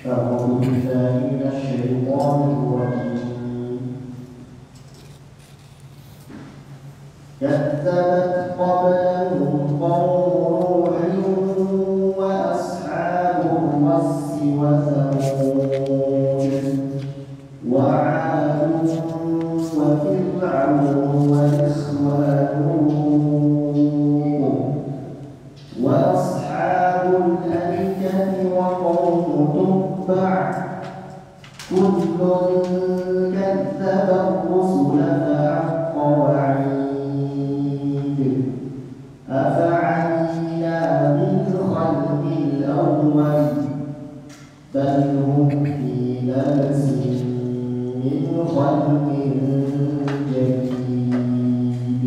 أعوذ بالله من الشيطان الرجيم كذبت قبلهم قوم نوح وأصحاب الرس وثمود وعاد وفرعون وإخوان لوط وأصحاب الأيكة وقوم تبع كل كذب الرسل فحق وعيد أفعينا بالخلق الأول بل هم في لبس من خلق جديد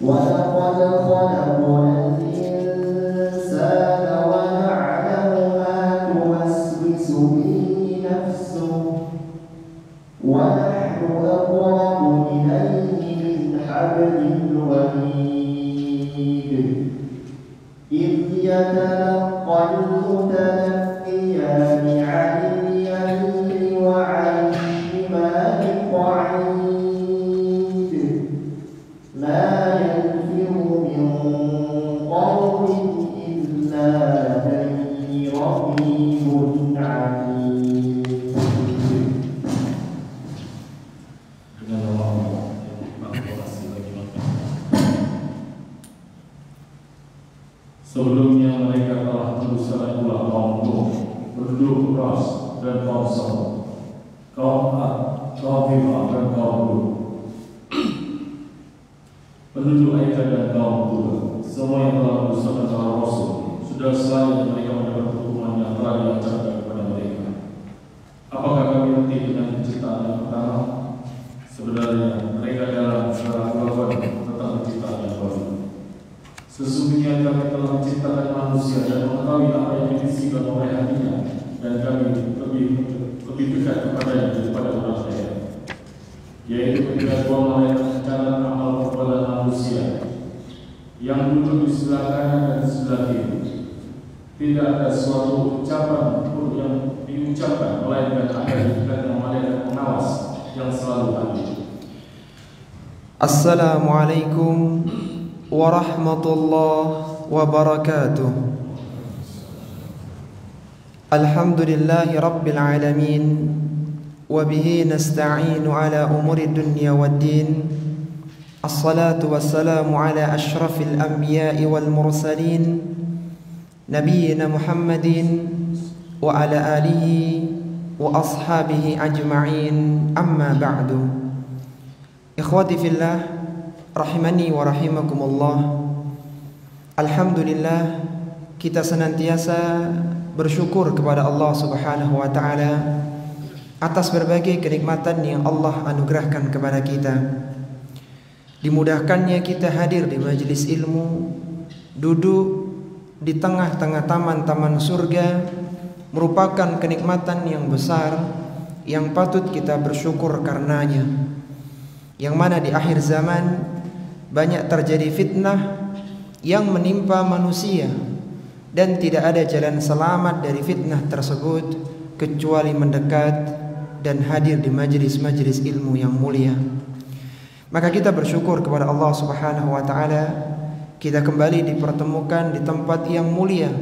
ولقد خلقنا الإنسان ونعلم ما توسوس به نفسه ونحن أقرب إليه من حبل الوريد إذ يتلقى المتلقيان عن اليمين وعن الشمال قعيد ما يلفظ من قول إلا لديه رقيب عتيد. Sebelumnya mereka telah berusaha pula kaum Nuh, penduduk Ras dan kaum Samud, kaum Ad, kaum Fir'aun dan kaum Lut, penduduk Aikat dan kaum Tubal. Semua yang telah berusaha para Rasul sudah selesai mereka mendapat hukuman yang telah diajarkan kepada mereka. Apakah kami nanti dengan penciptaan yang pertama? Sebenarnya mereka dalam segala kelakuan tentang penciptaan yang baru. Sesungguhnya kami telah menciptakan manusia dan mengetahui apa yang diisikan oleh hatinya, dan kami lebih dekat kepadanya daripada orang lain. Yaitu ketika dua malaikat mencatat amal perbuatan manusia yang duduk di sebelah kanan dan di sebelah kiri. Tidak ada suatu ucapan pun yang diucapkan, melainkan ada di dekatnya malaikat pengawas yang selalu hadir. Assalamualaikum warahmatullahi wabarakatuh. Alhamdulillahi rabbil alamin, wa bihi nasta'inu ala umuri dunya waddin. Assalatu wassalamu ala ashrafil anbiya'i wal mursalin, nabiyyina Muhammadin wa ala alihi wa ashabihi ajma'in, amma ba'du. Ikhwati fillah, rahimani wa rahimakumullah. Alhamdulillah, kita senantiasa bersyukur kepada Allah Subhanahu wa taala atas berbagai kenikmatan yang Allah anugerahkan kepada kita. Dimudahkannya kita hadir di majelis ilmu, duduk di tengah-tengah taman-taman surga, merupakan kenikmatan yang besar yang patut kita bersyukur karenanya. Yang mana di akhir zaman banyak terjadi fitnah yang menimpa manusia, dan tidak ada jalan selamat dari fitnah tersebut kecuali mendekat dan hadir di majelis-majelis ilmu yang mulia. Maka kita bersyukur kepada Allah Subhanahu wa taala, kita kembali dipertemukan di tempat yang mulia,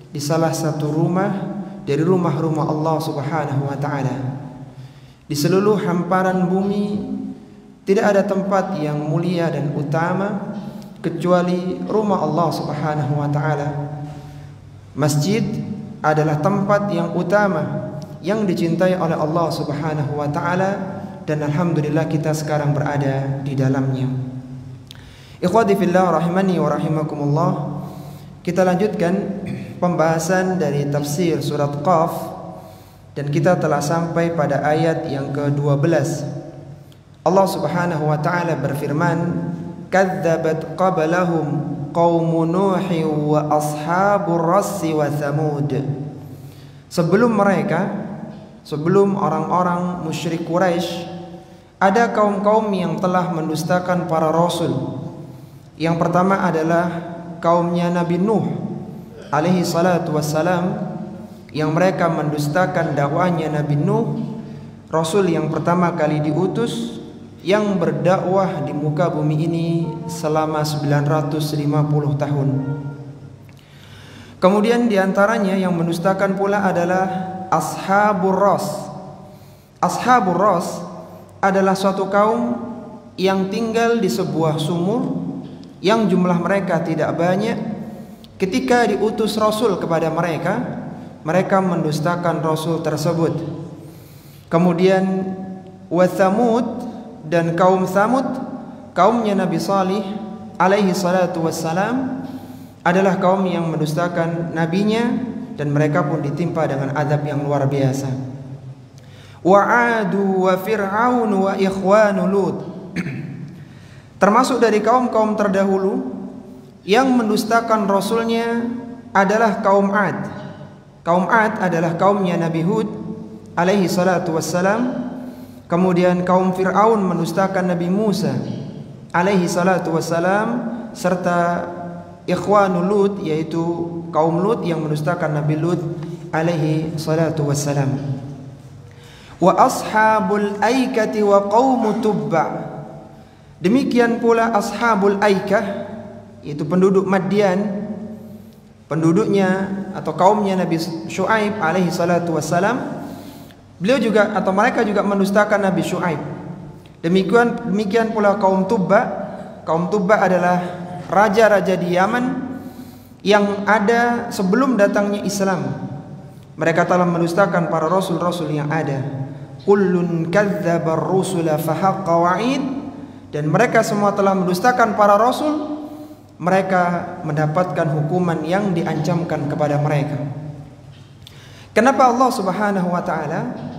di salah satu rumah dari rumah-rumah Allah Subhanahu wa taala. Di seluruh hamparan bumi tidak ada tempat yang mulia dan utama kecuali rumah Allah Subhanahu wa taala. Masjid adalah tempat yang utama yang dicintai oleh Allah Subhanahu wa taala, dan alhamdulillah kita sekarang berada di dalamnya. Ikhwati fillah rahimani wa rahimakumullah. Kita lanjutkan pembahasan dari tafsir surat Qaf, dan kita telah sampai pada ayat yang ke-12. Allah Subhanahu wa taala berfirman, "Kadzabat qablahum qaumun Nuh wa ashabur Rass wa Thamud." Sebelum mereka, sebelum orang-orang musyrik Quraisy, ada kaum-kaum yang telah mendustakan para rasul. Yang pertama adalah kaumnya Nabi Nuh alaihi salatu wassalam, yang mereka mendustakan dakwahnya Nabi Nuh, Rasul yang pertama kali diutus, yang berdakwah di muka bumi ini selama 950 tahun. Kemudian diantaranya yang mendustakan pula adalah Ashabur Ras. Ashabur Ras adalah suatu kaum yang tinggal di sebuah sumur yang jumlah mereka tidak banyak. Ketika diutus Rasul kepada mereka, mereka mendustakan Rasul tersebut. Kemudian wa Thamud, dan kaum Thamud, kaumnya Nabi Salih alaihi salatu wassalam, adalah kaum yang mendustakan nabinya, dan mereka pun ditimpa dengan azab yang luar biasa. Wa Adu wa Fir'aun wa ikhwanu Lut. Termasuk dari kaum-kaum terdahulu yang mendustakan Rasulnya adalah kaum Ad. Kaum Ad adalah kaumnya Nabi Hud alaihi salatu wassalam. Kemudian kaum Fir'aun mendustakan Nabi Musa alaihi salatu wassalam, serta ikhwanu Lut, yaitu kaum Lut yang mendustakan Nabi Lut alaihi salatu wassalam. Wa ashabul aikati wa qaumu Tubba. Demikian pula ashabul aikah, yaitu penduduk Madian, penduduknya atau kaumnya Nabi Syuaib alaihi salatu wassalam. Beliau juga atau mereka juga mendustakan Nabi Syuaib. Demikian pula kaum Tubba. Kaum Tubba adalah raja-raja di Yaman yang ada sebelum datangnya Islam. Mereka telah mendustakan para rasul-rasul yang ada. Kullun kadzdzabar rusula fahaqqa wa'id. Dan mereka semua telah mendustakan para rasul. Mereka mendapatkan hukuman yang diancamkan kepada mereka. Kenapa Allah Subhanahu wa taala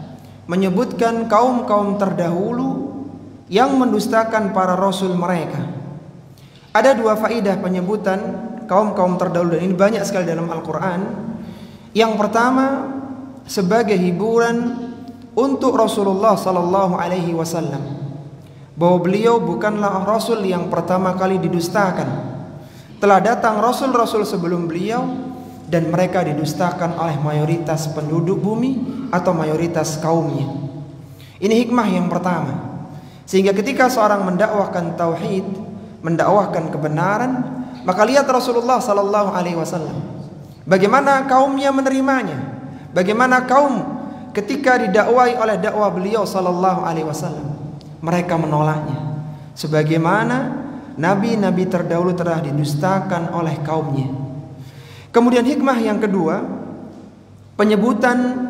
menyebutkan kaum-kaum terdahulu yang mendustakan para rasul mereka? Ada dua faedah penyebutan kaum-kaum terdahulu, dan ini banyak sekali dalam Al-Quran. Yang pertama, sebagai hiburan untuk Rasulullah sallallahu alaihi wasallam, bahwa beliau bukanlah rasul yang pertama kali didustakan. Telah datang rasul-rasul sebelum beliau, dan mereka didustakan oleh mayoritas penduduk bumi atau mayoritas kaumnya. Ini hikmah yang pertama. Sehingga ketika seorang mendakwahkan tauhid, mendakwahkan kebenaran, maka lihat Rasulullah sallallahu alaihi wasallam, bagaimana kaumnya menerimanya, bagaimana kaum ketika didakwai oleh dakwah beliau sallallahu alaihi wasallam, mereka menolaknya. Sebagaimana nabi-nabi terdahulu telah didustakan oleh kaumnya. Kemudian hikmah yang kedua, penyebutan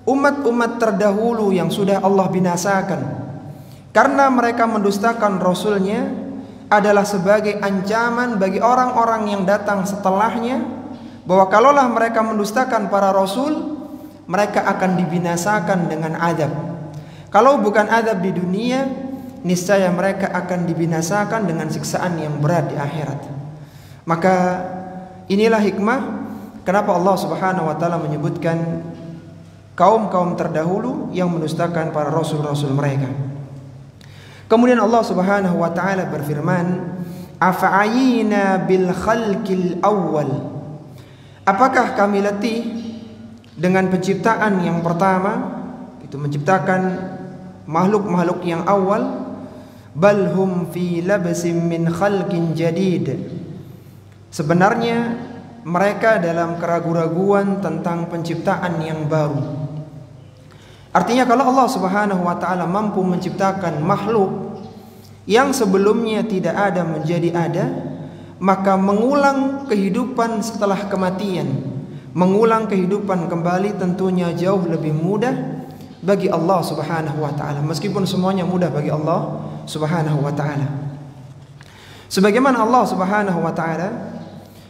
umat-umat terdahulu yang sudah Allah binasakan karena mereka mendustakan Rasulnya adalah sebagai ancaman bagi orang-orang yang datang setelahnya, bahwa kalaulah mereka mendustakan para Rasul, mereka akan dibinasakan dengan azab. Kalau bukan azab di dunia, niscaya mereka akan dibinasakan dengan siksaan yang berat di akhirat. Maka inilah hikmah kenapa Allah Subhanahu wa taala menyebutkan kaum-kaum terdahulu yang mendustakan para rasul-rasul mereka. Kemudian Allah Subhanahu wa taala berfirman, "Afa'ayina bil khalqil awwal." Apakah kami letih dengan penciptaan yang pertama, itu menciptakan makhluk-makhluk yang awal? Bal hum fi labsin min khalqin jadid. Sebenarnya mereka dalam keraguan-raguan tentang penciptaan yang baru. Artinya kalau Allah Subhanahu wa taala mampu menciptakan makhluk yang sebelumnya tidak ada menjadi ada, maka mengulang kehidupan setelah kematian, mengulang kehidupan kembali tentunya jauh lebih mudah bagi Allah Subhanahu wa taala, meskipun semuanya mudah bagi Allah Subhanahu wa taala. Sebagaimana Allah Subhanahu wa taala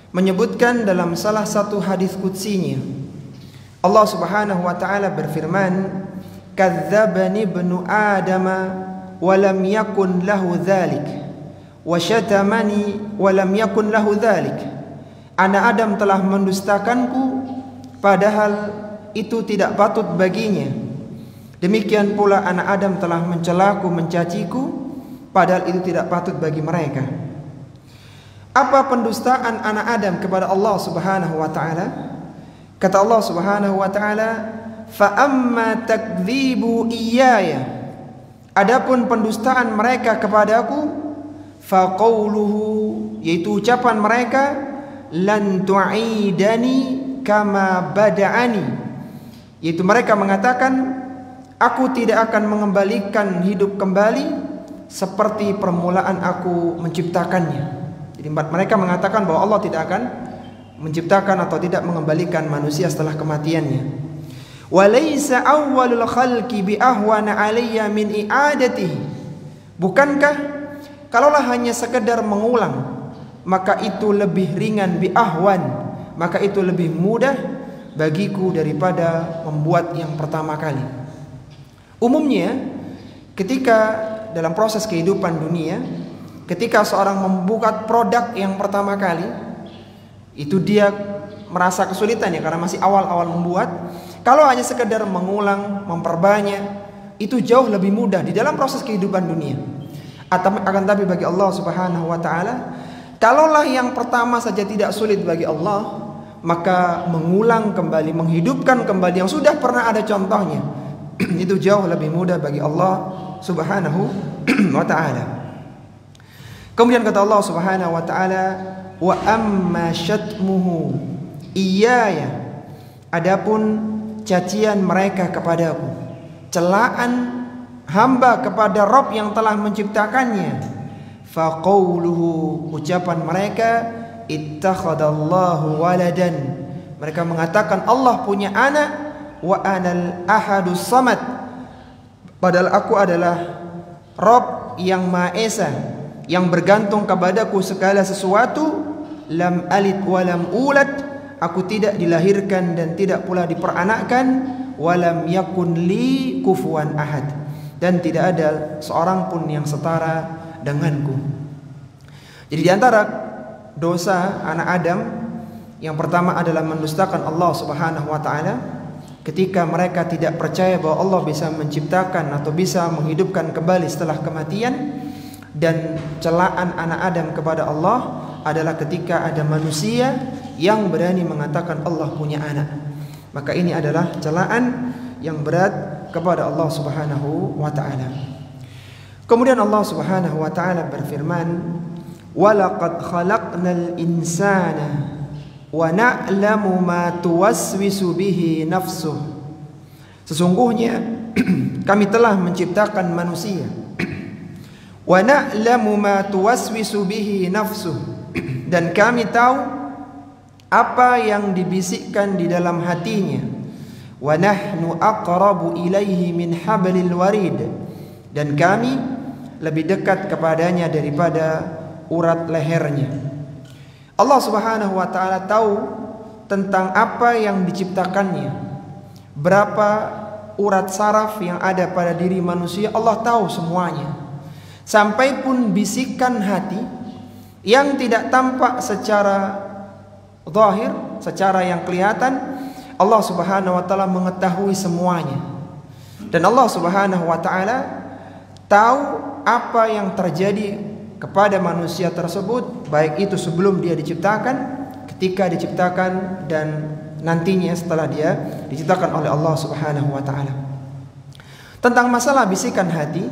menyebutkan dalam salah satu hadis qudsinya, Allah Subhanahu wa taala berfirman, "Kadzdzabani ibnu Adama wa lam yakun lahu dzalik, wa syatamani wa lam yakun lahu dzalik." Anak Adam telah mendustakanku padahal itu tidak patut baginya. Demikian pula anak Adam telah mencelaku, mencaciku, padahal itu tidak patut bagi mereka. Apa pendustaan anak Adam kepada Allah Subhanahu wa taala? Kata Allah Subhanahu wa taala, "Fa amma takdzibu iyaya." Adapun pendustaan mereka kepadaku, fa qauluhu, yaitu ucapan mereka, lan tu'idani kama bada'ani, yaitu mereka mengatakan, aku tidak akan mengembalikan hidup kembali seperti permulaan aku menciptakannya. Jadi mereka mengatakan bahwa Allah tidak akan menciptakan atau tidak mengembalikan manusia setelah kematiannya. Walaysa awwalul khalqi bi ahwana alayya min i'adatihi. Bukankah kalaulah hanya sekedar mengulang, maka itu lebih ringan, bi ahwan, maka itu lebih mudah bagiku daripada membuat yang pertama kali. Umumnya ketika dalam proses kehidupan dunia, ketika seorang membuat produk yang pertama kali, itu dia merasa kesulitan ya, karena masih awal-awal membuat. Kalau hanya sekedar mengulang, memperbanyak, itu jauh lebih mudah di dalam proses kehidupan dunia. Akan tapi bagi Allah Subhanahu wa taala, kalaulah yang pertama saja tidak sulit bagi Allah, maka mengulang kembali, menghidupkan kembali yang sudah pernah ada contohnya, itu jauh lebih mudah bagi Allah Subhanahu wa ta'ala. Kemudian kata Allah Subhanahu wa ta'ala, wa amma syatmuhu iyaya, adapun cacian mereka kepadaku, celaan hamba kepada Rabb yang telah menciptakannya, fa qauluhu, ucapan mereka, ittakhadallahu waladan, mereka mengatakan Allah punya anak, wa anal ahadus samad, padahal aku adalah Rabb yang Maha Esa, yang bergantung kepadaku segala sesuatu. Lam alid walam ulad, aku tidak dilahirkan dan tidak pula diperanakkan. Walam yakun li kufuwan ahad, dan tidak ada seorang pun yang setara denganku. Jadi di antara dosa anak Adam yang pertama adalah mendustakan Allah Subhanahu wa taala. Ketika mereka tidak percaya bahwa Allah bisa menciptakan atau bisa menghidupkan kembali setelah kematian. Dan celaan anak Adam kepada Allah adalah ketika ada manusia yang berani mengatakan Allah punya anak. Maka ini adalah celaan yang berat kepada Allah Subhanahu wa ta'ala. Kemudian Allah Subhanahu wa ta'ala berfirman, walaqad khalaqnal insana wa na'lamu ma tuwaswisu bihi nafsuh. Sesungguhnya kami telah menciptakan manusia, wa na'lamu ma tuwaswisu bihi nafsuh, dan kami tahu apa yang dibisikkan di dalam hatinya. Wa nahnu aqrabu ilaihi min hablil warid, dan kami lebih dekat kepadanya daripada urat lehernya. Allah Subhanahu wa ta'ala tahu tentang apa yang diciptakannya. Berapa urat saraf yang ada pada diri manusia, Allah tahu semuanya. Sampai pun bisikan hati yang tidak tampak secara zahir, secara yang kelihatan, Allah Subhanahu wa ta'ala mengetahui semuanya. Dan Allah Subhanahu wa ta'ala tahu apa yang terjadi kepada manusia tersebut, baik itu sebelum dia diciptakan, ketika diciptakan, dan nantinya setelah dia diciptakan oleh Allah Subhanahu wa ta'ala. Tentang masalah bisikan hati,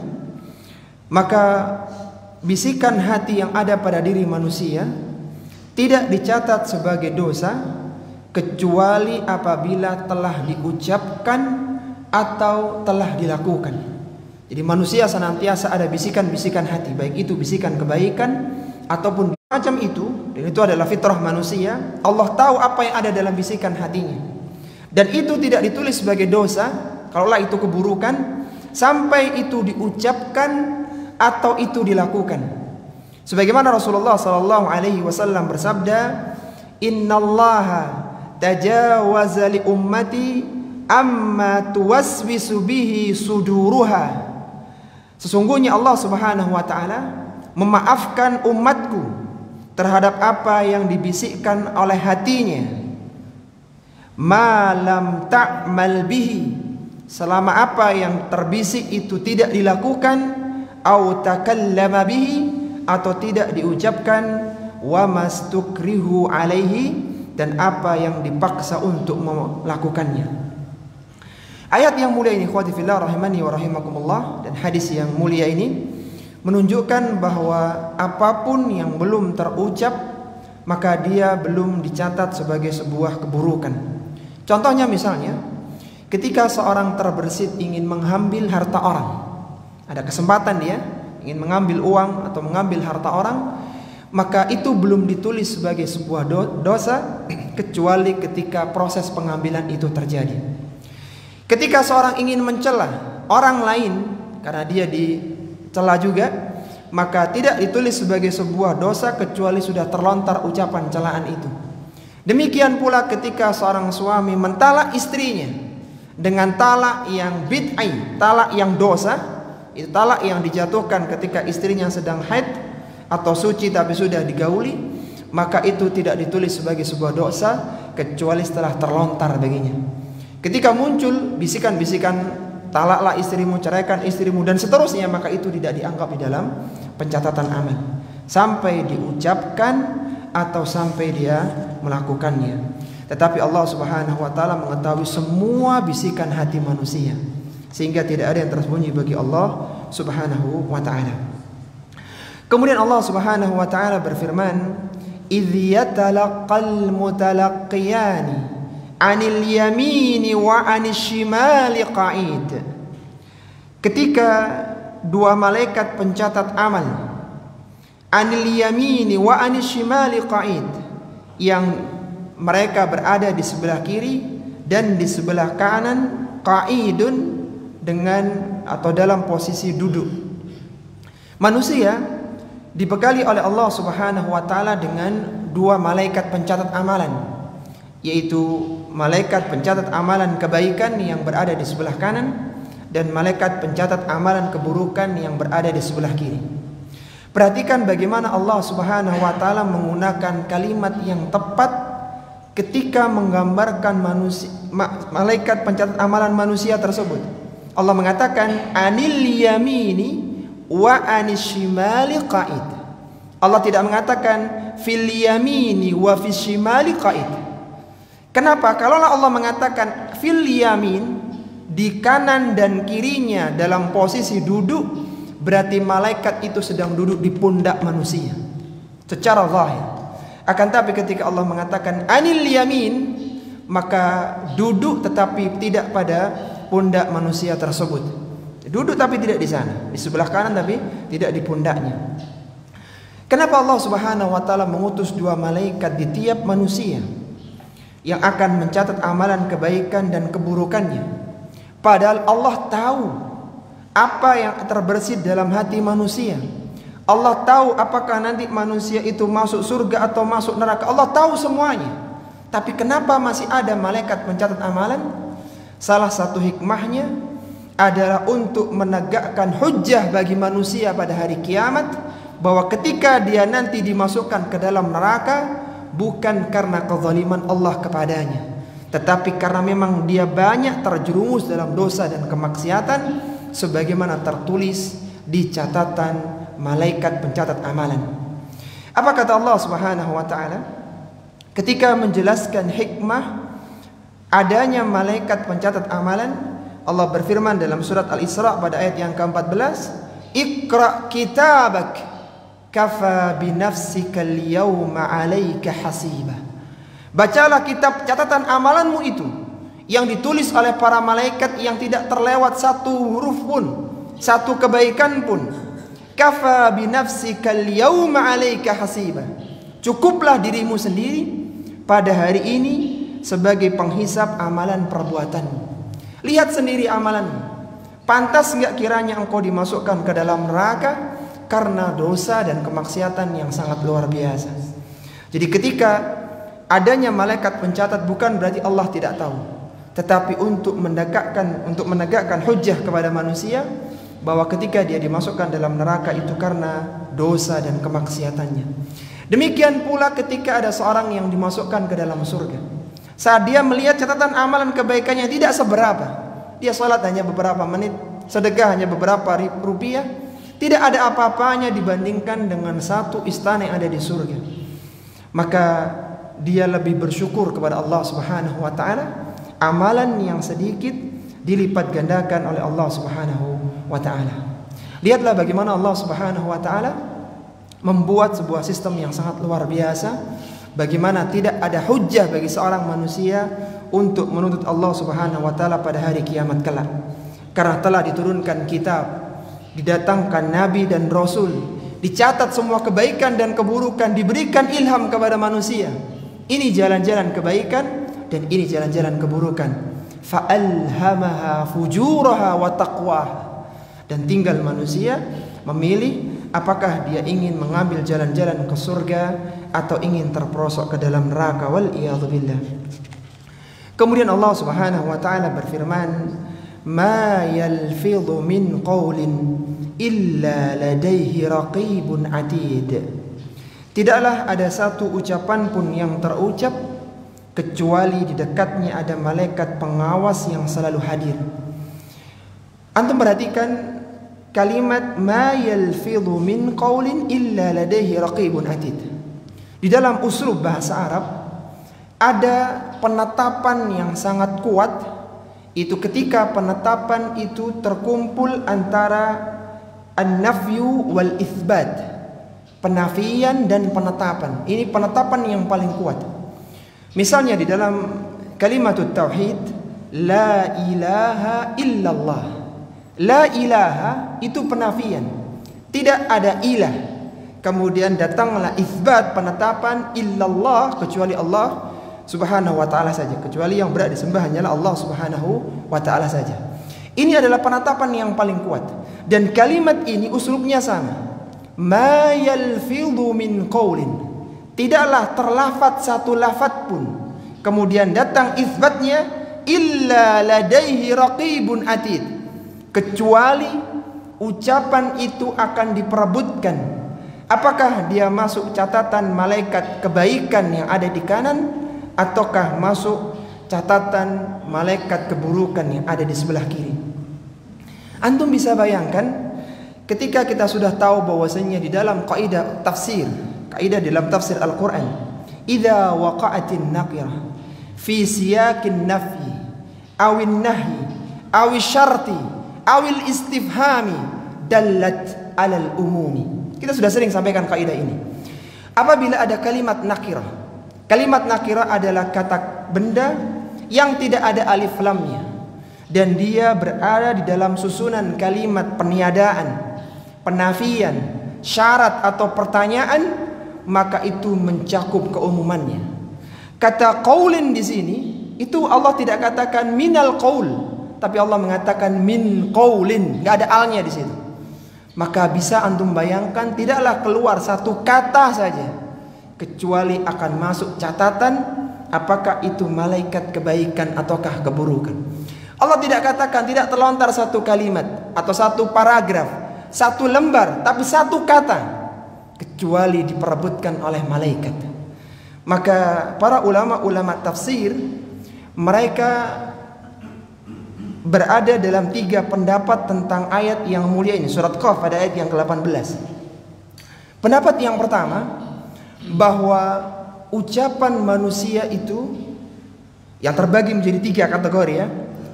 maka bisikan hati yang ada pada diri manusia tidak dicatat sebagai dosa kecuali apabila telah diucapkan atau telah dilakukan. Jadi manusia senantiasa ada bisikan-bisikan hati, baik itu bisikan kebaikan ataupun macam itu, dan itu adalah fitrah manusia. Allah tahu apa yang ada dalam bisikan hatinya, dan itu tidak ditulis sebagai dosa kalaulah itu keburukan sampai itu diucapkan atau itu dilakukan. Sebagaimana Rasulullah sallallahu alaihi wasallam bersabda, "Innallaha tajawaza li ummati amma tuwaswisu bihi suduruha." Sesungguhnya Allah Subhanahu wa ta'ala memaafkan umatku terhadap apa yang dibisikkan oleh hatinya. Ma lam ta'mal bihi, selama apa yang terbisik itu tidak dilakukan, au takallama bihi, atau tidak diucapkan, wa mastukrihu alaihi, dan apa yang dipaksa untuk melakukannya. Ayat yang mulia ini, ikhwati fillah rahimani wa rahimakumullah, dan hadis yang mulia ini menunjukkan bahwa apapun yang belum terucap maka dia belum dicatat sebagai sebuah keburukan. Contohnya misalnya, ketika seorang terbersit ingin mengambil harta orang, ada kesempatan dia ingin mengambil uang atau mengambil harta orang, maka itu belum ditulis sebagai sebuah dosa kecuali ketika proses pengambilan itu terjadi. Ketika seorang ingin mencela orang lain karena dia dicela juga, maka tidak ditulis sebagai sebuah dosa kecuali sudah terlontar ucapan celaan itu. Demikian pula ketika seorang suami mentalak istrinya dengan talak yang bid'ah, talak yang dosa, itu talak yang dijatuhkan ketika istrinya sedang haid atau suci tapi sudah digauli, maka itu tidak ditulis sebagai sebuah dosa kecuali setelah terlontar baginya. Ketika muncul bisikan-bisikan talaklah istrimu, ceraikan istrimu dan seterusnya, maka itu tidak dianggap di dalam pencatatan amal sampai diucapkan atau sampai dia melakukannya. Tetapi Allah Subhanahu wa taala mengetahui semua bisikan hati manusia, sehingga tidak ada yang tersembunyi bagi Allah Subhanahu wa taala. Kemudian Allah Subhanahu wa taala berfirman, "Idz yatalaqal mutalaqqiyani 'anil yamini wa 'anil shimali qa'id." Ketika dua malaikat pencatat amal, 'anil yamini wa 'anil shimali qa'id, yang mereka berada di sebelah kiri dan di sebelah kanan, qa'idun, dengan atau dalam posisi duduk. Manusia dibekali oleh Allah Subhanahu wa taala dengan dua malaikat pencatat amalan, yaitu malaikat pencatat amalan kebaikan yang berada di sebelah kanan dan malaikat pencatat amalan keburukan yang berada di sebelah kiri. Perhatikan bagaimana Allah Subhanahu wa taala menggunakan kalimat yang tepat ketika menggambarkan manusia, malaikat pencatat amalan manusia tersebut. Allah mengatakan anil yamini wa anis shimali qa'id. Allah tidak mengatakan fil yamini wa fis shimali qa'id. Kenapa? Kalau Allah mengatakan fil yamin, di kanan dan kirinya dalam posisi duduk, berarti malaikat itu sedang duduk di pundak manusia secara zahir. Akan tapi ketika Allah mengatakan anil yamin, maka duduk tetapi tidak pada pundak manusia tersebut. Duduk tapi tidak di sana, di sebelah kanan tapi tidak di pundaknya. Kenapa Allah Subhanahu wa taala mengutus dua malaikat di tiap manusia yang akan mencatat amalan kebaikan dan keburukannya? Padahal Allah tahu apa yang terbersit dalam hati manusia. Allah tahu apakah nanti manusia itu masuk surga atau masuk neraka. Allah tahu semuanya. Tapi kenapa masih ada malaikat pencatat amalan? Salah satu hikmahnya adalah untuk menegakkan hujjah bagi manusia pada hari kiamat, bahwa ketika dia nanti dimasukkan ke dalam neraka bukan karena kezaliman Allah kepadanya, tetapi karena memang dia banyak terjerumus dalam dosa dan kemaksiatan, sebagaimana tertulis di catatan malaikat pencatat amalan. Apa kata Allah Subhanahu wa taala ketika menjelaskan hikmah adanya malaikat pencatat amalan? Allah berfirman dalam surat Al-Isra pada ayat yang ke-14, "Iqra kitabak kafa binafsika al-yawma 'alaika hasiba." Bacalah kitab catatan amalanmu itu yang ditulis oleh para malaikat yang tidak terlewat satu huruf pun, satu kebaikan pun. Kafa binafsika al-yawma 'alaika hasiba. Cukuplah dirimu sendiri pada hari ini sebagai penghisap amalan perbuatanmu. Lihat sendiri amalanmu. Pantas enggak kiranya engkau dimasukkan ke dalam neraka karena dosa dan kemaksiatan yang sangat luar biasa. Jadi ketika adanya malaikat pencatat bukan berarti Allah tidak tahu, tetapi untuk menegakkan hujjah kepada manusia bahwa ketika dia dimasukkan dalam neraka itu karena dosa dan kemaksiatannya. Demikian pula ketika ada seorang yang dimasukkan ke dalam surga, saat dia melihat catatan amalan kebaikannya tidak seberapa, dia sholat hanya beberapa menit, sedekah hanya beberapa rupiah, tidak ada apa-apanya dibandingkan dengan satu istana yang ada di surga. Maka dia lebih bersyukur kepada Allah Subhanahu wa taala, amalan yang sedikit dilipat gandakan oleh Allah Subhanahu wa taala. Lihatlah bagaimana Allah Subhanahu wa taala membuat sebuah sistem yang sangat luar biasa, bagaimana tidak ada hujjah bagi seorang manusia untuk menuntut Allah Subhanahu wa taala pada hari kiamat kelak. Karena telah diturunkan kitab, didatangkan nabi dan rasul, dicatat semua kebaikan dan keburukan, diberikan ilham kepada manusia. Ini jalan-jalan kebaikan dan ini jalan-jalan keburukan. Fa'alhamaha fujuraha wa taqwaha. Dan tinggal manusia memilih apakah dia ingin mengambil jalan-jalan ke surga atau ingin terperosok ke dalam neraka, wal iyadzubillah. Kemudian Allah Subhanahu wa taala berfirman, "Ma yalfidhu min qawlin illa ladaihi raqibun atid." Tidaklah ada satu ucapan pun yang terucap kecuali di dekatnya ada malaikat pengawas yang selalu hadir. Antum perhatikan kalimat ma yalfidhu min qawlin illa ladaihi raqibun atid. Di dalam uslub bahasa Arab ada penetapan yang sangat kuat, itu ketika penetapan itu terkumpul antara an-nafyu wal itsbat, penafian dan penetapan. Ini penetapan yang paling kuat. Misalnya di dalam kalimatut tauhid, la ilaha illallah. La ilaha itu penafian, tidak ada ilah. Kemudian datanglah itsbat, penetapan, illallah, kecuali Allah Subhanahu wa ta'ala saja, kecuali yang berhak disembah hanyalah Allah Subhanahu wa ta'ala saja. Ini adalah penetapan yang paling kuat. Dan kalimat ini uslubnya sama. Ma yalfidhu min qawlin. Tidaklah terlafat satu lafat pun kemudian datang itsbatnya illa ladaihi raqibun atid, kecuali ucapan itu akan diperebutkan. Apakah dia masuk catatan malaikat kebaikan yang ada di kanan, ataukah masuk catatan malaikat keburukan yang ada di sebelah kiri? Antum bisa bayangkan ketika kita sudah tahu bahwasanya di dalam kaidah tafsir, kaidah dalam tafsir Al-Qur'an, idza waqa'atin naqirah fi siyaqin nafyi awin nahyi awi syarti awil istifhami dallat alal umumi. Kita sudah sering sampaikan kaidah ini. Apabila ada kalimat nakirah, kalimat nakirah adalah kata benda yang tidak ada alif lamnya dan dia berada di dalam susunan kalimat peniadaan, penafian, syarat atau pertanyaan, maka itu mencakup keumumannya. Kata qaulin di sini itu Allah tidak katakan minal qaul, tapi Allah mengatakan min qaulin, enggak ada alnya di situ. Maka bisa antum bayangkan tidaklah keluar satu kata saja kecuali akan masuk catatan apakah itu malaikat kebaikan ataukah keburukan. Allah tidak katakan, tidak terlontar satu kalimat atau satu paragraf, satu lembar, tapi satu kata kecuali diperebutkan oleh malaikat. Maka para ulama-ulama tafsir mereka berada dalam tiga pendapat tentang ayat yang mulia ini, surat Qaf pada ayat yang ke-18. Pendapat yang pertama, bahwa ucapan manusia itu yang terbagi menjadi tiga kategori ya.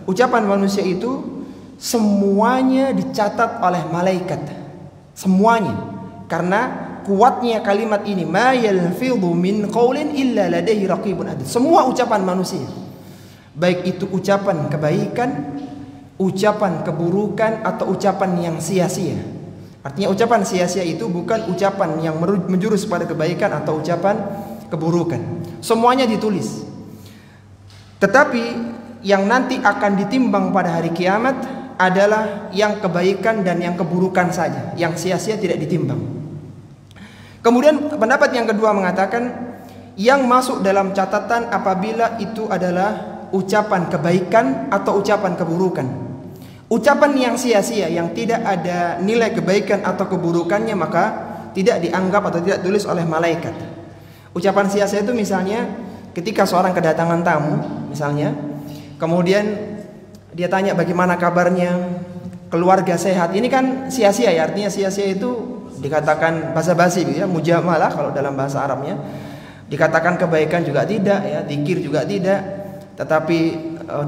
Ucapan manusia itu semuanya dicatat oleh malaikat, semuanya, karena kuatnya kalimat ini, ma yalfidhu min qaulin illa ladaihi raqibun atid. Semua ucapan manusia, baik itu ucapan kebaikan, ucapan keburukan, atau ucapan yang sia-sia. Artinya ucapan sia-sia itu bukan ucapan yang menjurus pada kebaikan atau ucapan keburukan. Semuanya ditulis. Tetapi yang nanti akan ditimbang pada hari kiamat adalah yang kebaikan dan yang keburukan saja. Yang sia-sia tidak ditimbang. Kemudian pendapat yang kedua mengatakan yang masuk dalam catatan apabila itu adalah ucapan kebaikan atau ucapan keburukan. Ucapan yang sia-sia yang tidak ada nilai kebaikan atau keburukannya maka tidak dianggap atau tidak tulis oleh malaikat. Ucapan sia-sia itu misalnya ketika seorang kedatangan tamu misalnya, kemudian dia tanya bagaimana kabarnya, keluarga sehat. Ini kan sia-sia ya, artinya sia-sia itu dikatakan basa-basi gitu ya, mujamalah kalau dalam bahasa Arabnya. Dikatakan kebaikan juga tidak, ya, zikir juga tidak, tetapi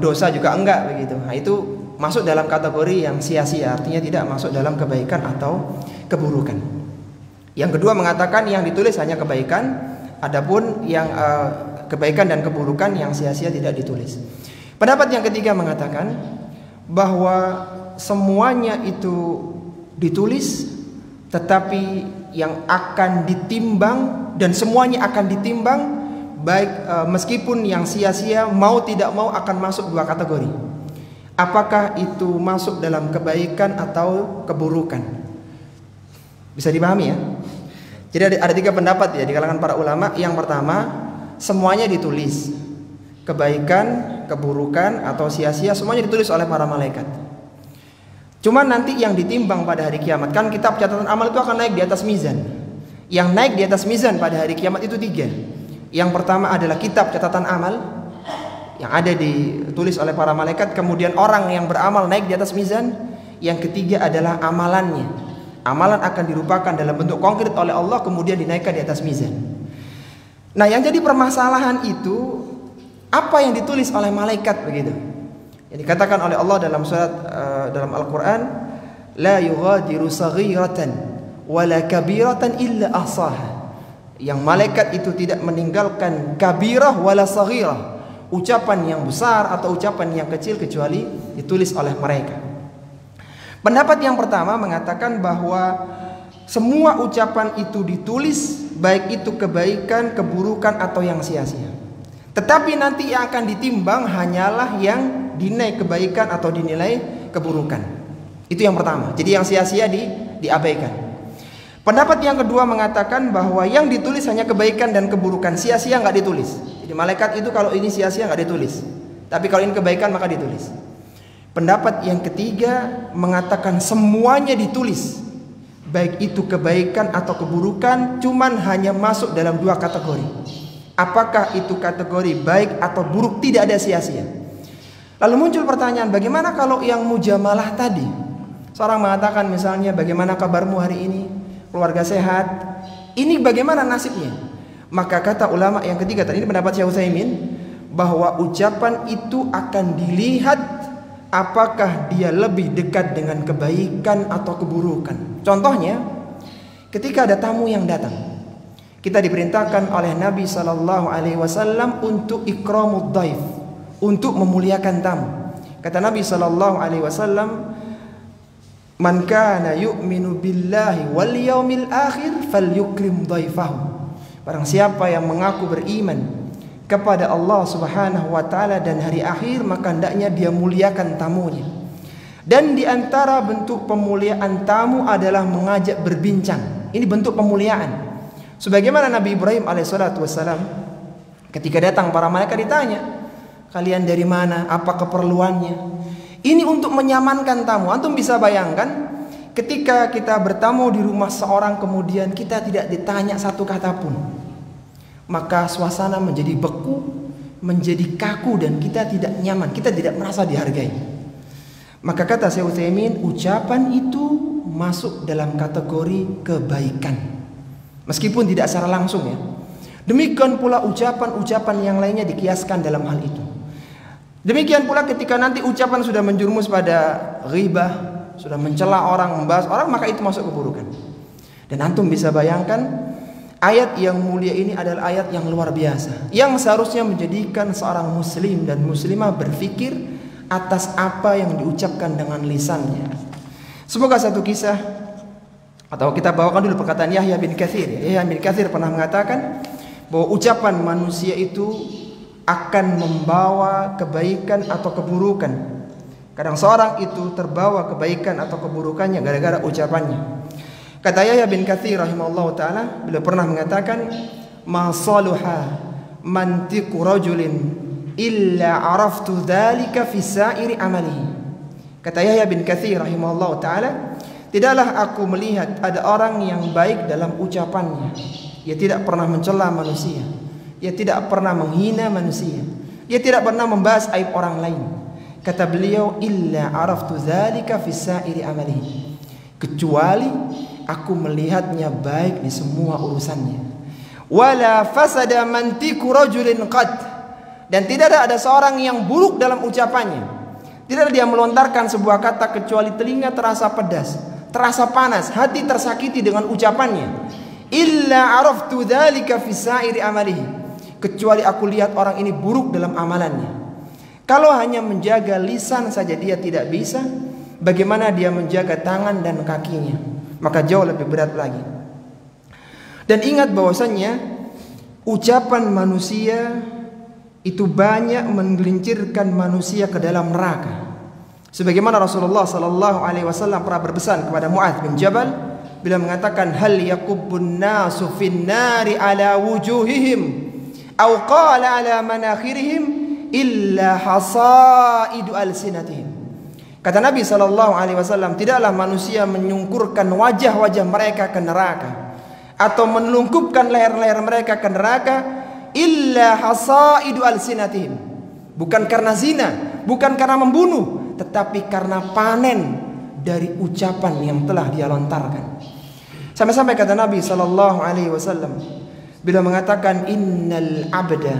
dosa juga enggak begitu. Nah, itu masuk dalam kategori yang sia-sia, artinya tidak masuk dalam kebaikan atau keburukan. Yang kedua mengatakan yang ditulis hanya kebaikan, adapun yang kebaikan dan keburukan yang sia-sia tidak ditulis. Pendapat yang ketiga mengatakan bahwa semuanya itu ditulis, tetapi yang akan ditimbang dan semuanya akan ditimbang, baik meskipun yang sia-sia mau tidak mau akan masuk dua kategori. Apakah itu masuk dalam kebaikan atau keburukan? Bisa dipahami ya? Jadi ada tiga pendapat ya di kalangan para ulama. Yang pertama, semuanya ditulis, kebaikan, keburukan atau sia-sia semuanya ditulis oleh para malaikat. Cuman nanti yang ditimbang pada hari kiamat, kan kitab catatan amal itu akan naik di atas mizan. Yang naik di atas mizan pada hari kiamat itu tiga. Yang pertama adalah kitab catatan amal yang ada ditulis oleh para malaikat. Kemudian orang yang beramal naik di atas mizan. Yang ketiga adalah amalannya. Amalan akan dirupakan dalam bentuk konkret oleh Allah, kemudian dinaikkan di atas mizan. Nah, yang jadi permasalahan itu apa yang ditulis oleh malaikat begitu. Yang dikatakan oleh Allah dalam surat dalam Al-Quran, la yughadiru saghiratan wala kabiratan illa ahsaha. Yang malaikat itu tidak meninggalkan kabirah wala saghirah, ucapan yang besar atau ucapan yang kecil, kecuali ditulis oleh mereka. Pendapat yang pertama mengatakan bahwa semua ucapan itu ditulis, baik itu kebaikan, keburukan atau yang sia-sia. Tetapi nanti yang akan ditimbang hanyalah yang dinilai kebaikan atau dinilai keburukan. Itu yang pertama. Jadi yang sia-sia diabaikan. Pendapat yang kedua mengatakan bahwa yang ditulis hanya kebaikan dan keburukan, sia-sia nggak ditulis. Jadi malaikat itu kalau ini sia-sia nggak ditulis, tapi kalau ini kebaikan maka ditulis. Pendapat yang ketiga mengatakan semuanya ditulis, baik itu kebaikan atau keburukan, cuman hanya masuk dalam dua kategori. Apakah itu kategori baik atau buruk, tidak ada sia-sia. Lalu muncul pertanyaan, bagaimana kalau yang mujamalah tadi? Seorang mengatakan misalnya, bagaimana kabarmu hari ini? Keluarga sehat? Ini bagaimana nasibnya? Maka kata ulama yang ketiga, tadi ini pendapat Syekh Utsaimin, bahwa ucapan itu akan dilihat apakah dia lebih dekat dengan kebaikan atau keburukan. Contohnya, ketika ada tamu yang datang, kita diperintahkan oleh Nabi SAW untuk ikramud dhaif, untuk memuliakan tamu. Kata Nabi SAW, man kana yu'minu billahi wal yaumil akhir falyukrim dhaifahu. Barang siapa yang mengaku beriman kepada Allah Subhanahu wa taala dan hari akhir, maka hendaknya dia muliakan tamunya. Dan di antara bentuk pemuliaan tamu adalah mengajak berbincang. Ini bentuk pemuliaan. Sebagaimana Nabi Ibrahim alaihissalatu wassalam, ketika datang para malaikat ditanya, kalian dari mana? Apa keperluannya? Ini untuk menyamankan tamu. Antum bisa bayangkan ketika kita bertamu di rumah seorang, kemudian kita tidak ditanya satu kata pun, maka suasana menjadi beku, menjadi kaku, dan kita tidak nyaman, kita tidak merasa dihargai. Maka kata Syekh Utsaimin, ucapan itu masuk dalam kategori kebaikan, meskipun tidak secara langsung ya. Demikian pula ucapan-ucapan yang lainnya dikiaskan dalam hal itu. Demikian pula ketika nanti ucapan sudah menjerumus pada ghibah, sudah mencela orang, membahas orang, maka itu masuk keburukan. Dan antum bisa bayangkan, ayat yang mulia ini adalah ayat yang luar biasa, yang seharusnya menjadikan seorang muslim dan muslimah berpikir atas apa yang diucapkan dengan lisannya. Semoga satu kisah, atau kita bawakan dulu perkataan Yahya bin Katsir. Yahya bin Katsir pernah mengatakan bahwa ucapan manusia itu akan membawa kebaikan atau keburukan. Kadang seorang itu terbawa kebaikan atau keburukannya gara-gara ucapannya. Kata Yahya bin Katsir rahimahullah ta'ala, beliau pernah mengatakan, ma saluha mantiqu rajulin illa araftu dzalika fi sa'iri amalihi. Kata Yahya bin Katsir rahimahullah ta'ala, tidaklah aku melihat ada orang yang baik dalam ucapannya. Ia tidak pernah mencela manusia, ia tidak pernah menghina manusia, ia tidak pernah membahas aib orang lain. Kata beliau, illa araftu dzalika fi sa'iri amalihi, kecuali aku melihatnya baik di semua urusannya. wala fasada mantiku rajulin qad, dan tidak ada seorang yang buruk dalam ucapannya. Tidak ada dia melontarkan sebuah kata kecuali telinga terasa pedas, terasa panas, hati tersakiti dengan ucapannya. Illa araftu dzalika fi sa'iri amalihi, kecuali aku lihat orang ini buruk dalam amalannya. Kalau hanya menjaga lisan saja dia tidak bisa, bagaimana dia menjaga tangan dan kakinya? Maka jauh lebih berat lagi. Dan ingat bahwasannya ucapan manusia itu banyak menggelincirkan manusia ke dalam neraka. Sebagaimana Rasulullah sallallahu alaihi wasallam pernah berpesan kepada Mu'adz bin Jabal bila mengatakan, hal yakubbun nasu fin nari ala wujuhihim aw qala ala manakhirihim illa hasaidu alsinatihim. Kata Nabi sallallahu alaihi wasallam, tidaklah manusia menyungkurkan wajah-wajah mereka ke neraka atau menelungkupkan leher-leher mereka ke neraka illa hasaidu alsinatihim, bukan karena zina, bukan karena membunuh, tetapi karena panen dari ucapan yang telah dia lontarkan. Sampai-sampai kata Nabi sallallahu alaihi wasallam bila mengatakan, innal abda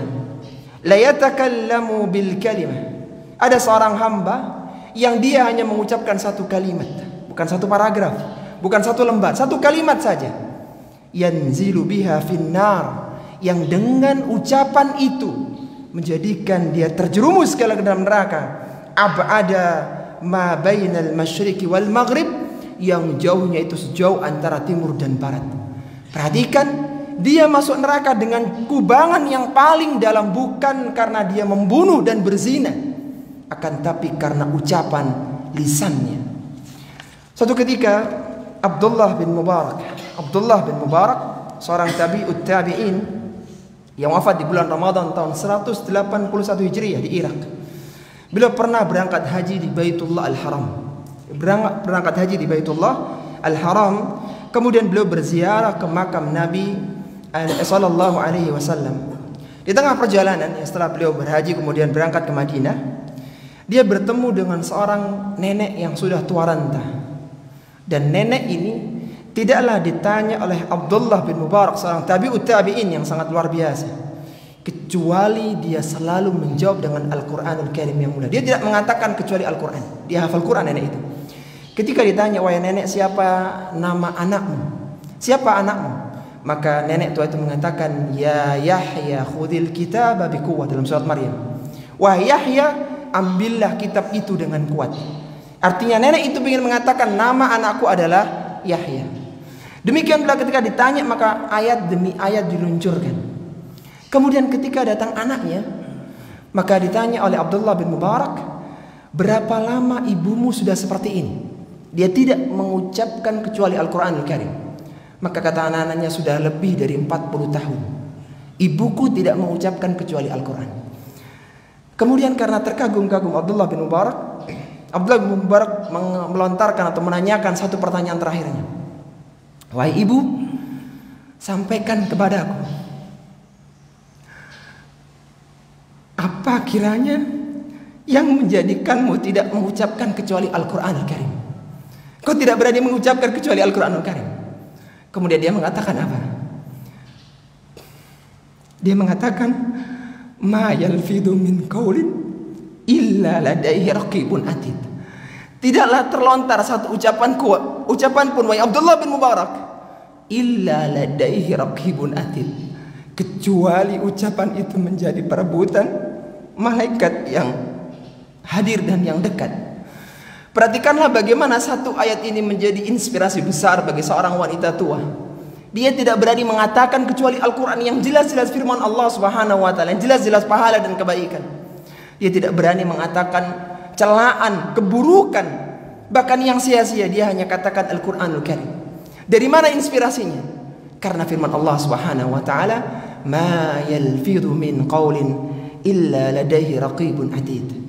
la yatakallamu bil kalimah, ada seorang hamba yang dia hanya mengucapkan satu kalimat, bukan satu paragraf, bukan satu lembar, satu kalimat saja, yanzilu biha finnar, yang dengan ucapan itu menjadikan dia terjerumus ke dalam neraka, ab'ada ma bainal masyriqi wal maghrib, yang jauhnya itu sejauh antara timur dan barat. Perhatikan, dia masuk neraka dengan kubangan yang paling dalam, bukan karena dia membunuh dan berzina, akan tapi karena ucapan lisannya. Suatu ketika Abdullah bin Mubarak seorang tabi'ut tabi'in yang wafat di bulan Ramadan tahun 181 Hijriah di Irak. Beliau pernah berangkat haji di Baitullah Al-Haram. Berangkat haji di Baitullah Al-Haram, kemudian beliau berziarah ke makam Nabi sallallahu alaihi wasallam. Di tengah perjalanan, setelah beliau berhaji kemudian berangkat ke Madinah, dia bertemu dengan seorang nenek yang sudah tua renta. Dan nenek ini tidaklah ditanya oleh Abdullah bin Mubarak, seorang tabi'ut tabi'in yang sangat luar biasa, kecuali dia selalu menjawab dengan Al-Quranul Karim yang mulia. Dia tidak mengatakan kecuali Al-Quran. Dia hafal Quran nenek itu. Ketika ditanya, wahai nenek, siapa nama anakmu? Siapa anakmu? Maka nenek tua itu mengatakan, ya Yahya khudil kitaba biquwwah, dalam surat Maryam. Wahai Yahya, ambillah kitab itu dengan kuat. Artinya nenek itu ingin mengatakan nama anakku adalah Yahya. Demikian pula ketika ditanya, maka ayat demi ayat diluncurkan. Kemudian ketika datang anaknya, maka ditanya oleh Abdullah bin Mubarak, berapa lama ibumu sudah seperti ini? Dia tidak mengucapkan kecuali Al-Quranul Karim. Maka kata anak-anaknya, sudah lebih dari 40 tahun ibuku tidak mengucapkan kecuali Al-Quran. Kemudian karena terkagum-kagum Abdullah bin Mubarak melontarkan atau menanyakan satu pertanyaan terakhirnya. Wahai ibu, sampaikan kepadaku, apa kiranya yang menjadikanmu tidak mengucapkan kecuali Al-Quranul Karim? Kau tidak berani mengucapkan kecuali Al-Quranul Karim. Kemudian dia mengatakan apa? Dia mengatakan, ma yalfidu min qaulin illa ladaihi raqibun atid. Tidaklah terlontar satu ucapan pun, wahai Abdullah bin Mubarak, illa ladaihi raqibun atid, kecuali ucapan itu menjadi perebutan malaikat yang hadir dan yang dekat. Perhatikanlah bagaimana satu ayat ini menjadi inspirasi besar bagi seorang wanita tua. Dia tidak berani mengatakan kecuali Al-Quran yang jelas-jelas firman Allah Subhanahu wa ta'ala, yang jelas-jelas pahala dan kebaikan. Dia tidak berani mengatakan celaan, keburukan, bahkan yang sia-sia. Dia hanya katakan Al-Quranul Karim. Dari mana inspirasinya? Karena firman Allah Subhanahu wa ta'ala, ma yalfidhu min qaulin illa ladaihi raqibun atid.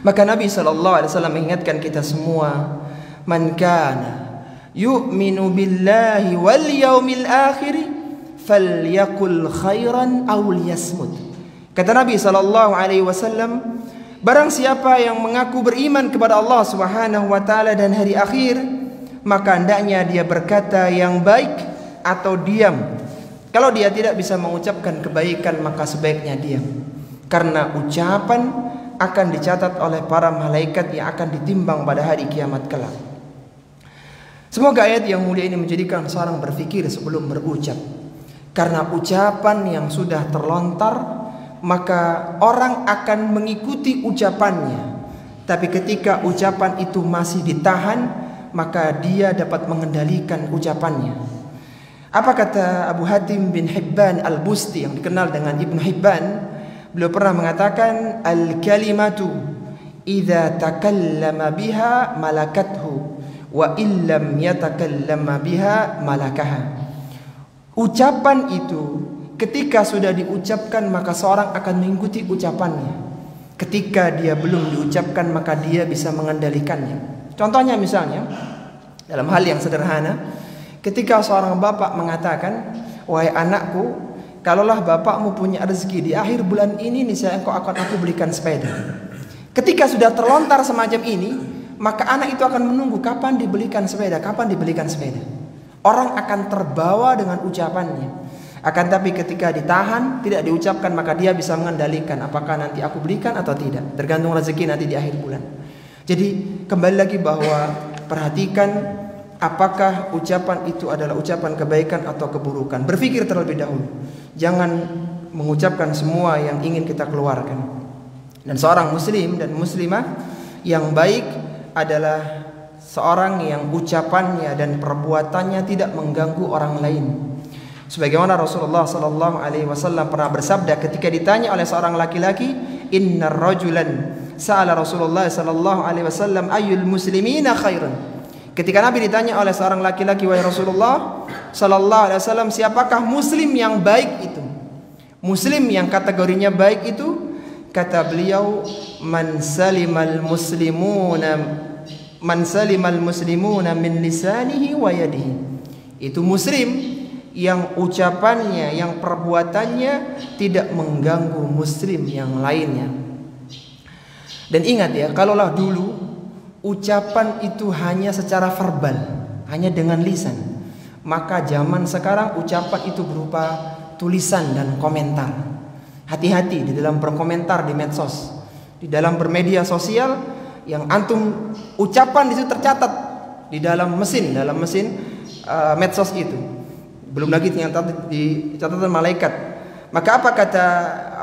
Maka Nabi SAW mengingatkan kita semua, man kana yu'minu billahi wal yaumil akhir falyakul khairan aw liyasmut. Kata Nabi SAW, barang siapa yang mengaku beriman kepada Allah Subhanahu wa taala dan hari akhir, maka hendaknya dia berkata yang baik atau diam. Kalau dia tidak bisa mengucapkan kebaikan, maka sebaiknya diam. Karena ucapan akan dicatat oleh para malaikat yang akan ditimbang pada hari kiamat kelak. Semoga ayat yang mulia ini menjadikan seorang berpikir sebelum berucap. Karena ucapan yang sudah terlontar, maka orang akan mengikuti ucapannya. Tapi ketika ucapan itu masih ditahan, maka dia dapat mengendalikan ucapannya. Apa kata Abu Hatim bin Hibban al-Busti yang dikenal dengan Ibnu Hibban? Beliau pernah mengatakan, al-kalimatu idza takallama biha malakathu wa illam yatakallama biha malakaha. Ucapan itu ketika sudah diucapkan maka seorang akan mengikuti ucapannya. Ketika dia belum diucapkan maka dia bisa mengendalikannya. Contohnya misalnya dalam hal yang sederhana, ketika seorang bapak mengatakan, wahai anakku, kalaulah bapakmu punya rezeki di akhir bulan ini, niscaya engkau akan aku belikan sepeda. Ketika sudah terlontar semacam ini, maka anak itu akan menunggu kapan dibelikan sepeda, kapan dibelikan sepeda. Orang akan terbawa dengan ucapannya. Akan tapi ketika ditahan, tidak diucapkan, maka dia bisa mengendalikan apakah nanti aku belikan atau tidak. Tergantung rezeki nanti di akhir bulan. Jadi kembali lagi bahwa perhatikan apakah ucapan itu adalah ucapan kebaikan atau keburukan. Berpikir terlebih dahulu. Jangan mengucapkan semua yang ingin kita keluarkan. Dan seorang muslim dan muslimah yang baik adalah seorang yang ucapannya dan perbuatannya tidak mengganggu orang lain. Sebagaimana Rasulullah sallallahu alaihi wasallam pernah bersabda ketika ditanya oleh seorang laki-laki, "Innar rajulan sa'ala Rasulullah sallallahu alaihi wasallam ayyul muslimina khairun." Ketika Nabi ditanya oleh seorang laki-laki, wahai Rasulullah sallallahu alaihi wasallam, siapakah muslim yang baik itu? Muslim yang kategorinya baik itu, kata beliau, man salimal muslimuna min lisanihi wa yadihi. Itu muslim yang ucapannya, yang perbuatannya tidak mengganggu muslim yang lainnya. Dan ingat ya, kalaulah dulu ucapan itu hanya secara verbal, hanya dengan lisan, maka zaman sekarang ucapan itu berupa tulisan dan komentar. Hati-hati di dalam berkomentar di medsos, di dalam bermedia sosial, yang antum ucapan di situ tercatat di dalam mesin medsos itu. Belum lagi ternyata di catatan malaikat. Maka apa kata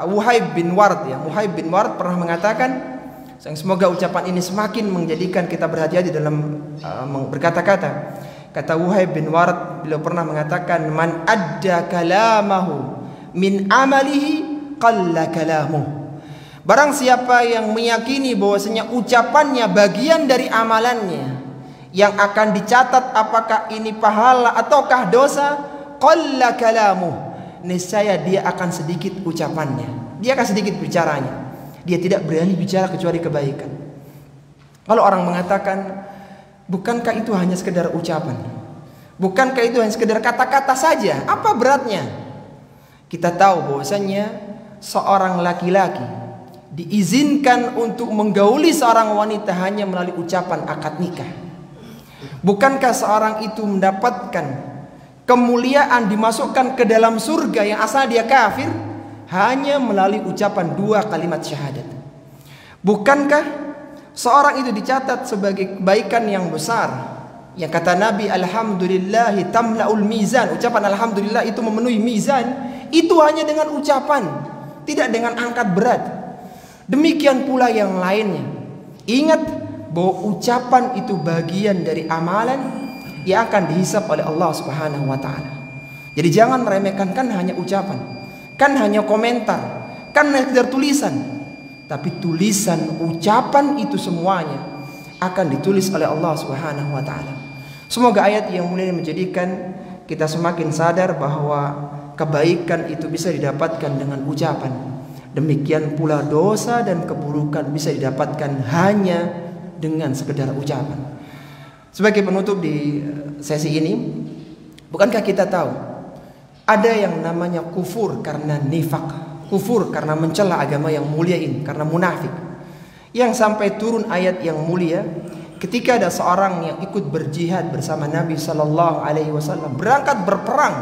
Wuhaib bin Ward ya? Wuhaib bin Ward pernah mengatakan, semoga ucapan ini semakin menjadikan kita berhati-hati dalam berkata-kata. Kata Wuhaib bin Ward, beliau pernah mengatakan, man adda kalamahu min amalihi qalla kalamuh. Barang siapa yang meyakini bahwasanya ucapannya bagian dari amalannya yang akan dicatat apakah ini pahala ataukah dosa, qalla kalamuh, niscaya dia akan sedikit ucapannya, dia akan sedikit bicaranya. Dia tidak berani bicara kecuali kebaikan. Kalau orang mengatakan, bukankah itu hanya sekedar ucapan? Bukankah itu hanya sekedar kata-kata saja? Apa beratnya? Kita tahu bahwasanya seorang laki-laki diizinkan untuk menggauli seorang wanita hanya melalui ucapan akad nikah. Bukankah seorang itu mendapatkan kemuliaan, dimasukkan ke dalam surga yang asal dia kafir hanya melalui ucapan 2 kalimat syahadat? Bukankah seorang itu dicatat sebagai kebaikan yang besar? Yang kata Nabi, alhamdulillahi tamla'ul mizan, ucapan alhamdulillah itu memenuhi mizan. Itu hanya dengan ucapan, tidak dengan angkat berat. Demikian pula yang lainnya. Ingat bahwa ucapan itu bagian dari amalan yang akan dihisab oleh Allah Subhanahu wa taala. Jadi jangan meremehkan, kan hanya ucapan, kan hanya komentar, kan hanya sekedar tulisan. Tapi tulisan, ucapan itu semuanya akan ditulis oleh Allah Subhanahu wa taala. Semoga ayat yang mulia ini menjadikan kita semakin sadar bahwa kebaikan itu bisa didapatkan dengan ucapan. Demikian pula dosa dan keburukan bisa didapatkan hanya dengan sekedar ucapan. Sebagai penutup di sesi ini, bukankah kita tahu ada yang namanya kufur karena nifak, kufur karena mencela agama yang mulia ini, karena munafik, yang sampai turun ayat yang mulia ketika ada seorang yang ikut berjihad bersama Nabi Sallallahu Alaihi Wasallam, berangkat berperang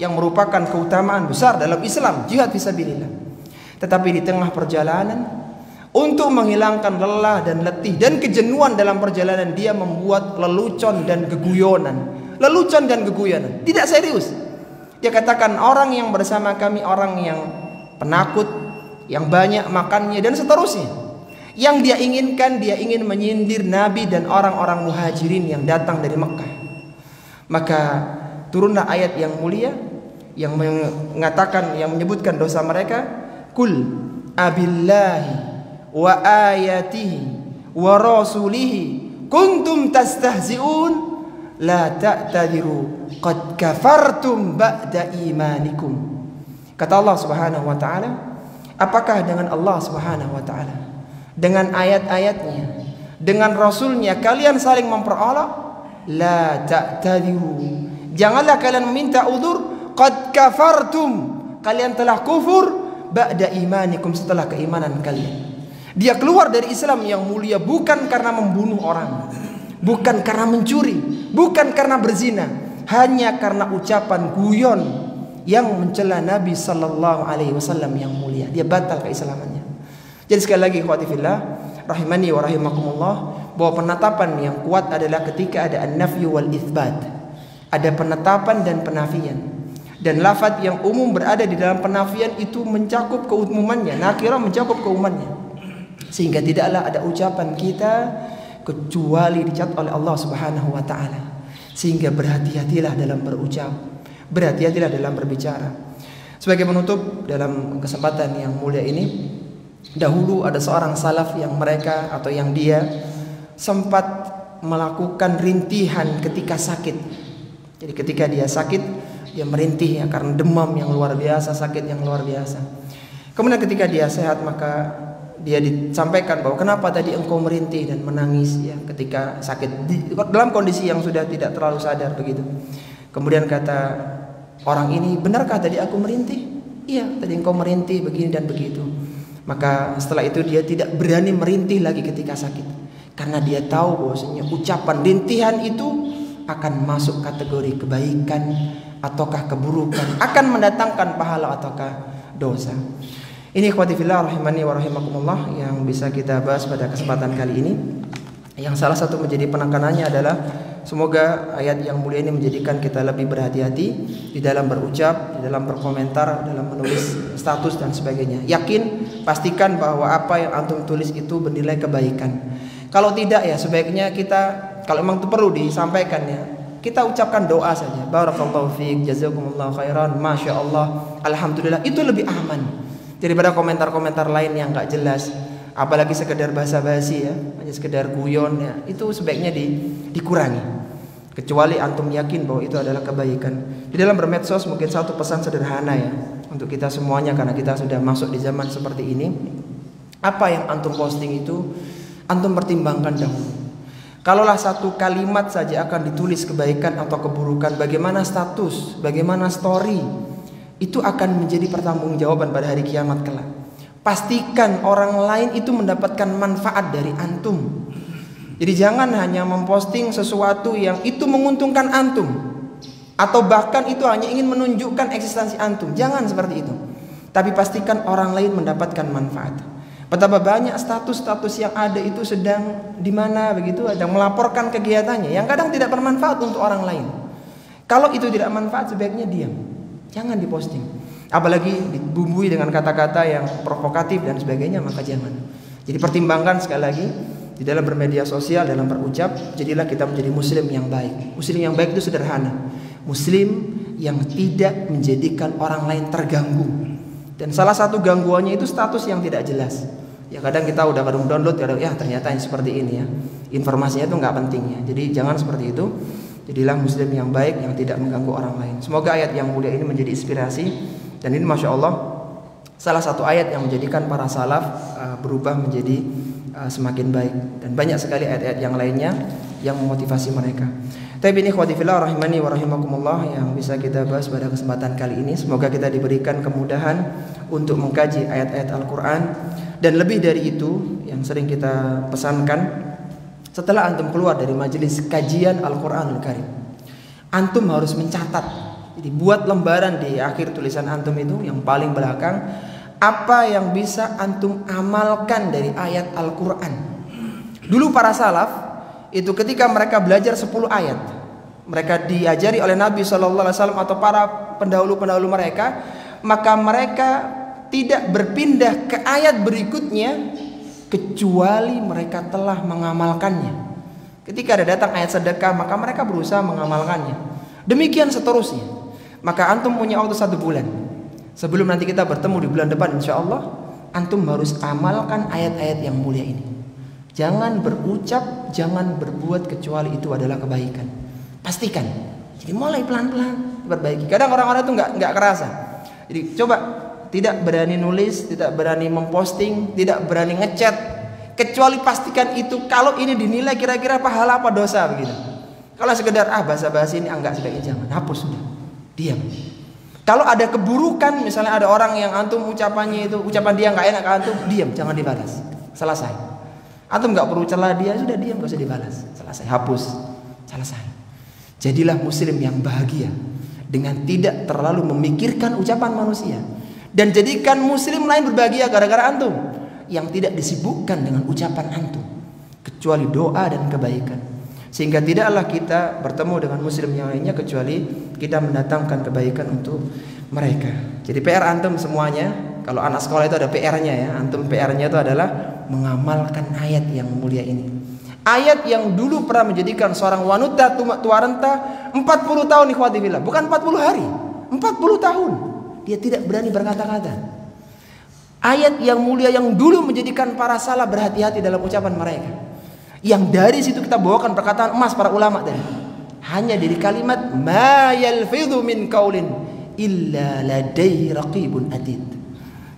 yang merupakan keutamaan besar dalam Islam, jihad fisabilillah. Tetapi di tengah perjalanan, untuk menghilangkan lelah dan letih dan kejenuhan dalam perjalanan, dia membuat lelucon dan geguyonan. Tidak serius. Dia katakan, orang yang bersama kami orang yang penakut, yang banyak makannya dan seterusnya. Yang dia inginkan, dia ingin menyindir Nabi dan orang-orang muhajirin yang datang dari Mekah. Maka turunlah ayat yang mulia yang mengatakan, yang menyebutkan dosa mereka. Kul abillahi wa ayatihi wa rasulihi kuntum tastahzi'un la ta'tadiru qad kafartum ba'da imanikum. Kata Allah Subhanahu wa taala, apakah dengan Allah Subhanahu wa taala, dengan ayat-ayatnya, dengan rasulnya kalian saling memperolok? La ta'tadiru, janganlah kalian meminta udzur. Qad kafartum, kalian telah kufur ba'da imanikum, setelah keimanan kalian. Dia keluar dari Islam yang mulia bukan karena membunuh orang, bukan karena mencuri, bukan karena berzina, hanya karena ucapan guyon yang mencela Nabi sallallahu alaihi wasallam yang mulia. Dia batal keislamannya. Jadi sekali lagi ikhwati fillah rahimani wa rahimakumullah, bahwa penetapan yang kuat adalah ketika ada an-nafyu wal itsbat. Ada penetapan dan penafian. Dan lafaz yang umum berada di dalam penafian itu mencakup keumumannya, nakirah mencakup keumumannya. Sehingga tidaklah ada ucapan kita kecuali dicatat oleh Allah Subhanahu wa taala. Sehingga berhati-hatilah dalam berucap, berhati-hatilah dalam berbicara. Sebagai penutup dalam kesempatan yang mulia ini, dahulu ada seorang salaf yang mereka atau yang dia sempat melakukan rintihan ketika sakit. Jadi ketika dia sakit, dia merintih ya, karena demam yang luar biasa, sakit yang luar biasa. Kemudian ketika dia sehat, maka dia disampaikan bahwa kenapa tadi engkau merintih dan menangis ya ketika sakit, dalam kondisi yang sudah tidak terlalu sadar begitu. Kemudian kata orang ini, benarkah tadi aku merintih? Iya, tadi engkau merintih begini dan begitu. Maka setelah itu dia tidak berani merintih lagi ketika sakit, karena dia tahu bahwasanya ucapan rintihan itu akan masuk kategori kebaikan ataukah keburukan, akan mendatangkan pahala ataukah dosa. Ini ikhwati fillah rahimani wa rahimakumullah yang bisa kita bahas pada kesempatan kali ini. Yang salah satu menjadi penekanannya adalah semoga ayat yang mulia ini menjadikan kita lebih berhati-hati di dalam berucap, di dalam berkomentar, dalam menulis status dan sebagainya. Yakin, pastikan bahwa apa yang antum tulis itu bernilai kebaikan. Kalau tidak ya sebaiknya kita, kalau memang itu perlu disampaikan ya, kita ucapkan doa saja. Barakallahu fiik, jazakumullahu khairan, masya Allah, alhamdulillah. Itu lebih aman daripada komentar-komentar lain yang nggak jelas, apalagi sekedar basa-basi ya, hanya sekedar guyon ya. Itu sebaiknya dikurangi. Kecuali antum yakin bahwa itu adalah kebaikan. Di dalam bermedsos mungkin satu pesan sederhana ya untuk kita semuanya, karena kita sudah masuk di zaman seperti ini. Apa yang antum posting itu antum pertimbangkan dahulu. Kalaulah satu kalimat saja akan ditulis kebaikan atau keburukan, bagaimana status, bagaimana story, itu akan menjadi pertanggungjawaban pada hari kiamat kelak. Pastikan orang lain itu mendapatkan manfaat dari antum. Jadi jangan hanya memposting sesuatu yang itu menguntungkan antum, atau bahkan itu hanya ingin menunjukkan eksistensi antum. Jangan seperti itu. Tapi pastikan orang lain mendapatkan manfaat. Betapa banyak status-status yang ada itu sedang di mana begitu, sedang melaporkan kegiatannya yang kadang tidak bermanfaat untuk orang lain. Kalau itu tidak manfaat, sebaiknya diam. Jangan diposting. Apalagi dibumbui dengan kata-kata yang provokatif dan sebagainya, maka jangan. Jadi pertimbangkan sekali lagi di dalam bermedia sosial, dalam berucap, jadilah kita menjadi muslim yang baik. Muslim yang baik itu sederhana. Muslim yang tidak menjadikan orang lain terganggu. Dan salah satu gangguannya itu status yang tidak jelas. Ya kadang kita udah download, kadang ya ternyata yang seperti ini ya. Informasinya itu nggak penting ya. Jadi jangan seperti itu. Jadilah muslim yang baik yang tidak mengganggu orang lain. Semoga ayat yang mulia ini menjadi inspirasi. Dan ini masya Allah salah satu ayat yang menjadikan para salaf berubah menjadi semakin baik. Dan banyak sekali ayat-ayat yang lainnya yang memotivasi mereka. Tapi ini ikhwati fillah rahimani wa rahimakumullah yang bisa kita bahas pada kesempatan kali ini. Semoga kita diberikan kemudahan untuk mengkaji ayat-ayat Al-Quran. Dan lebih dari itu yang sering kita pesankan, setelah antum keluar dari majelis kajian Al-Quranul Karim, antum harus mencatat Jadi buat lembaran di akhir tulisan antum itu yang paling belakang, apa yang bisa antum amalkan dari ayat Al-Quran. Dulu para salaf itu ketika mereka belajar 10 ayat, mereka diajari oleh Nabi SAW atau para pendahulu-pendahulu mereka, maka mereka tidak berpindah ke ayat berikutnya kecuali mereka telah mengamalkannya. Ketika ada datang ayat sedekah, maka mereka berusaha mengamalkannya. Demikian seterusnya. Maka antum punya waktu 1 bulan. Sebelum nanti kita bertemu di bulan depan, insya Allah antum harus amalkan ayat-ayat yang mulia ini. Jangan berucap, jangan berbuat kecuali itu adalah kebaikan. Pastikan. Jadi mulai pelan-pelan perbaiki. Kadang orang-orang itu nggak kerasa. Jadi coba, tidak berani nulis, tidak berani memposting, tidak berani ngechat, kecuali pastikan itu kalau ini dinilai kira-kira pahala apa dosa begitu. Kalau sekedar basa-basi ini enggak, sebaiknya jangan, hapus sudah, diam. Kalau ada keburukan, misalnya ada orang yang antum ucapannya itu ucapan dia nggak enak ke antum, diam, jangan dibalas, selesai. Antum nggak perlu celah dia, sudah diam, nggak usah dibalas, selesai, hapus, selesai. Jadilah muslim yang bahagia dengan tidak terlalu memikirkan ucapan manusia. Dan jadikan muslim lain berbahagia gara-gara antum yang tidak disibukkan dengan ucapan antum, kecuali doa dan kebaikan. Sehingga tidaklah kita bertemu dengan muslim yang lainnya kecuali kita mendatangkan kebaikan untuk mereka. Jadi PR antum semuanya, kalau anak sekolah itu ada PR-nya ya, antum PR-nya itu adalah mengamalkan ayat yang mulia ini. Ayat yang dulu pernah menjadikan seorang wanita tua renta 40 tahun ikhwati fillah, bukan 40 hari, 40 tahun. Dia tidak berani berkata-kata. Ayat yang mulia yang dulu menjadikan para salaf berhati-hati dalam ucapan mereka. Yang dari situ kita bawakan perkataan emas para ulama tadi. Hanya dari kalimat ma yalfidhu min qaulin illa ladaihi raqibun atid.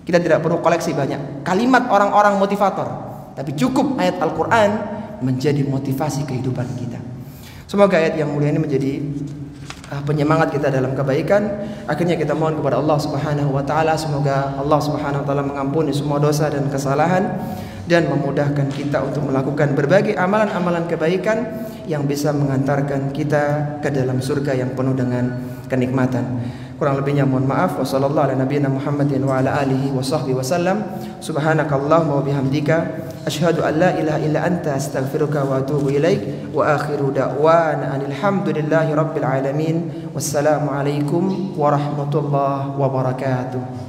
Kita tidak perlu koleksi banyak kalimat orang-orang motivator, tapi cukup ayat Al-Quran menjadi motivasi kehidupan kita. Semoga ayat yang mulia ini menjadi penyemangat kita dalam kebaikan. Akhirnya kita mohon kepada Allah Subhanahu wa taala, semoga Allah Subhanahu wa taala mengampuni semua dosa dan kesalahan dan memudahkan kita untuk melakukan berbagai amalan-amalan kebaikan yang bisa mengantarkan kita ke dalam surga yang penuh dengan kenikmatan. Kurang lebihnya mohon maaf. Wassallallahu ala nabiyyina Muhammadin wa ala alihi wa sahbihi wasallam. Subhanakallahumma wa bihamdika asyhadu an la ilaha illa anta astaghfiruka wa atubu ilaik. Wa akhiru da'wana alhamdulillahi rabbil alamin. Wassalamu alaikum warahmatullahi wabarakatuh.